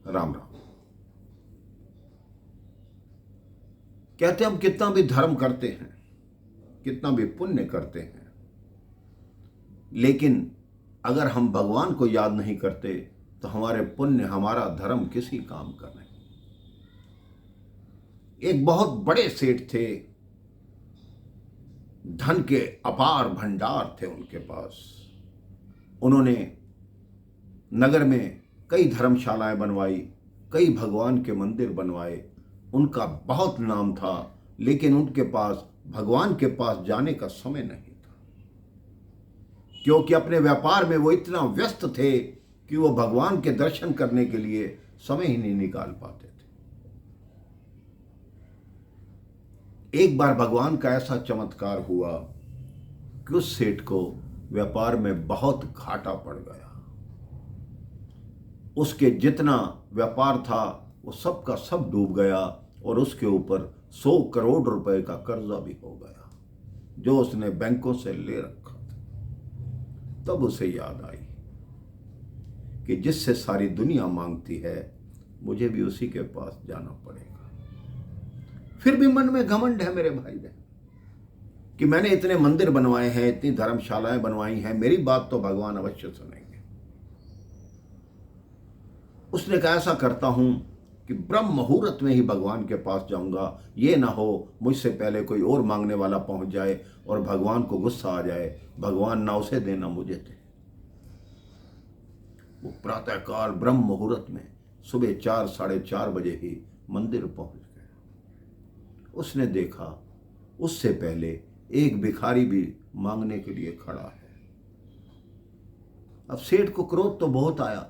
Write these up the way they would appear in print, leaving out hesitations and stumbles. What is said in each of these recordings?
राम राम। कहते हम कितना भी धर्म करते हैं, कितना भी पुण्य करते हैं, लेकिन अगर हम भगवान को याद नहीं करते तो हमारे पुण्य, हमारा धर्म किसी काम का नहीं। एक बहुत बड़े सेठ थे, धन के अपार भंडार थे उनके पास। उन्होंने नगर में कई धर्मशालाएं बनवाई, कई भगवान के मंदिर बनवाए। उनका बहुत नाम था, लेकिन उनके पास भगवान के पास जाने का समय नहीं था, क्योंकि अपने व्यापार में वो इतना व्यस्त थे कि वो भगवान के दर्शन करने के लिए समय ही नहीं निकाल पाते थे। एक बार भगवान का ऐसा चमत्कार हुआ कि उस सेठ को व्यापार में बहुत घाटा पड़ गया। उसके जितना व्यापार था वो सब का सब डूब गया और उसके ऊपर 100 करोड़ रुपए का कर्जा भी हो गया, जो उसने बैंकों से ले रखा था। तब उसे याद आई कि जिससे सारी दुनिया मांगती है, मुझे भी उसी के पास जाना पड़ेगा। फिर भी मन में घमंड है मेरे भाई बहन कि मैंने इतने मंदिर बनवाए हैं, इतनी धर्मशालाएं बनवाई हैं, मेरी बात तो भगवान अवश्य सुनेंगे। उसने कहा ऐसा करता हूं कि ब्रह्म मुहूर्त में ही भगवान के पास जाऊंगा, ये ना हो मुझसे पहले कोई और मांगने वाला पहुंच जाए और भगवान को गुस्सा आ जाए, भगवान ना उसे देना मुझे दे। वो प्रातःकाल ब्रह्म मुहूर्त में सुबह 4, 4:30 बजे ही मंदिर पहुंच गया। उसने देखा उससे पहले एक भिखारी भी मांगने के लिए खड़ा है। अब सेठ को क्रोध तो बहुत आया,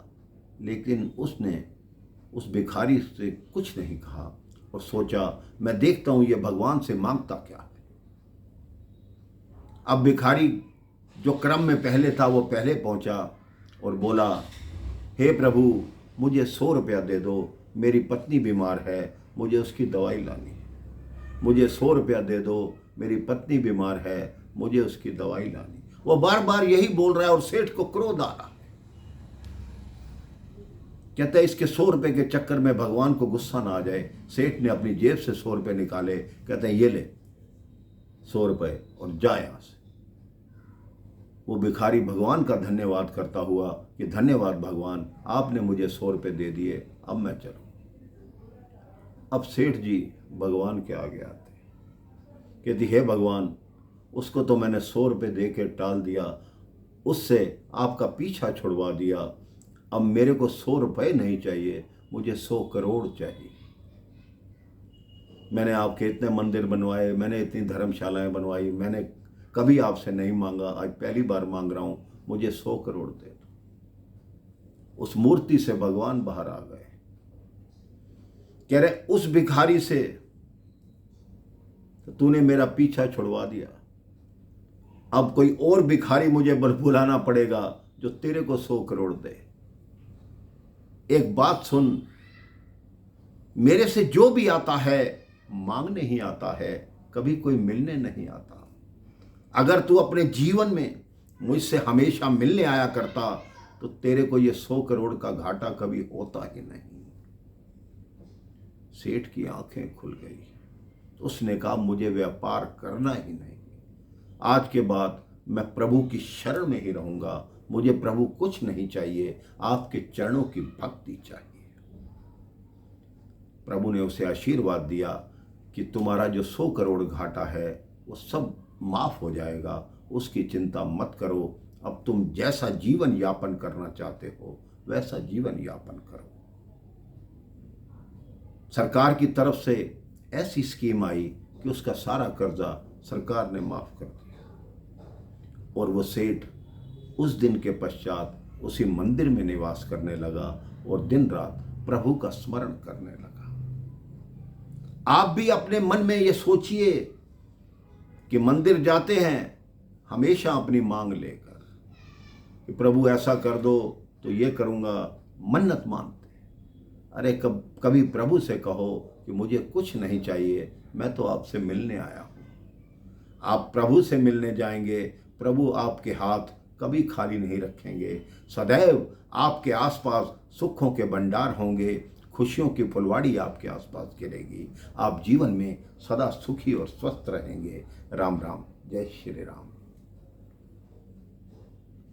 लेकिन उसने उस भिखारी से कुछ नहीं कहा और सोचा मैं देखता हूं ये भगवान से मांगता क्या है। अब भिखारी जो क्रम में पहले था वो पहले पहुंचा और बोला, हे प्रभु मुझे 100 रुपया दे दो, मेरी पत्नी बीमार है, मुझे उसकी दवाई लानी है। मुझे 100 रुपया दे दो, मेरी पत्नी बीमार है, मुझे उसकी दवाई लानी। वो बार बार यही बोल रहा है और सेठ को क्रोध आ रहा है। कहता है इसके 100 रुपए के चक्कर में भगवान को गुस्सा ना आ जाए। सेठ ने अपनी जेब से 100 रुपए निकाले, कहते हैं ये ले 100 रुपए और जा यहां से। वो भिखारी भगवान का धन्यवाद करता हुआ कि धन्यवाद भगवान, आपने मुझे 100 रुपए दे दिए, अब मैं चलूं। अब सेठ जी भगवान के आगे आते, कहती हे भगवान, उसको तो मैंने 100 रुपए दे के टाल दिया, उससे आपका पीछा छुड़वा दिया। अब मेरे को 100 रुपए नहीं चाहिए, मुझे 100 करोड़ चाहिए। मैंने आपके इतने मंदिर बनवाए, मैंने इतनी धर्मशालाएं बनवाई, मैंने कभी आपसे नहीं मांगा, आज पहली बार मांग रहा हूं, मुझे 100 करोड़ दे दो। उस मूर्ति से भगवान बाहर आ गए, कह रहे उस भिखारी से तो तूने मेरा पीछा छुड़वा दिया, अब कोई और भिखारी मुझे बुलाना पड़ेगा जो तेरे को 100 करोड़ दे। एक बात सुन, मेरे से जो भी आता है मांगने ही आता है, कभी कोई मिलने नहीं आता। अगर तू अपने जीवन में मुझसे हमेशा मिलने आया करता तो तेरे को ये 100 करोड़ का घाटा कभी होता ही नहीं। सेठ की आंखें खुल गई। उसने कहा मुझे व्यापार करना ही नहीं, आज के बाद मैं प्रभु की शरण में ही रहूंगा, मुझे प्रभु कुछ नहीं चाहिए, आपके चरणों की भक्ति चाहिए। प्रभु ने उसे आशीर्वाद दिया कि तुम्हारा जो 100 करोड़ घाटा है वो सब माफ हो जाएगा, उसकी चिंता मत करो। अब तुम जैसा जीवन यापन करना चाहते हो वैसा जीवन यापन करो। सरकार की तरफ से ऐसी स्कीम आई कि उसका सारा कर्जा सरकार ने माफ कर दिया और वो सेठ उस दिन के पश्चात उसी मंदिर में निवास करने लगा और दिन रात प्रभु का स्मरण करने लगा। आप भी अपने मन में ये सोचिए कि मंदिर जाते हैं हमेशा अपनी मांग लेकर कि प्रभु ऐसा कर दो तो ये करूंगा, मन्नत मानते। अरे कभी प्रभु से कहो कि मुझे कुछ नहीं चाहिए, मैं तो आपसे मिलने आया हूं। आप प्रभु से मिलने जाएंगे, प्रभु आपके हाथ कभी खाली नहीं रखेंगे, सदैव आपके आसपास सुखों के भंडार होंगे, खुशियों की फुलवाड़ी आपके आसपास गिरेगी। आप जीवन में सदा सुखी और स्वस्थ रहेंगे। राम राम, जय श्री राम।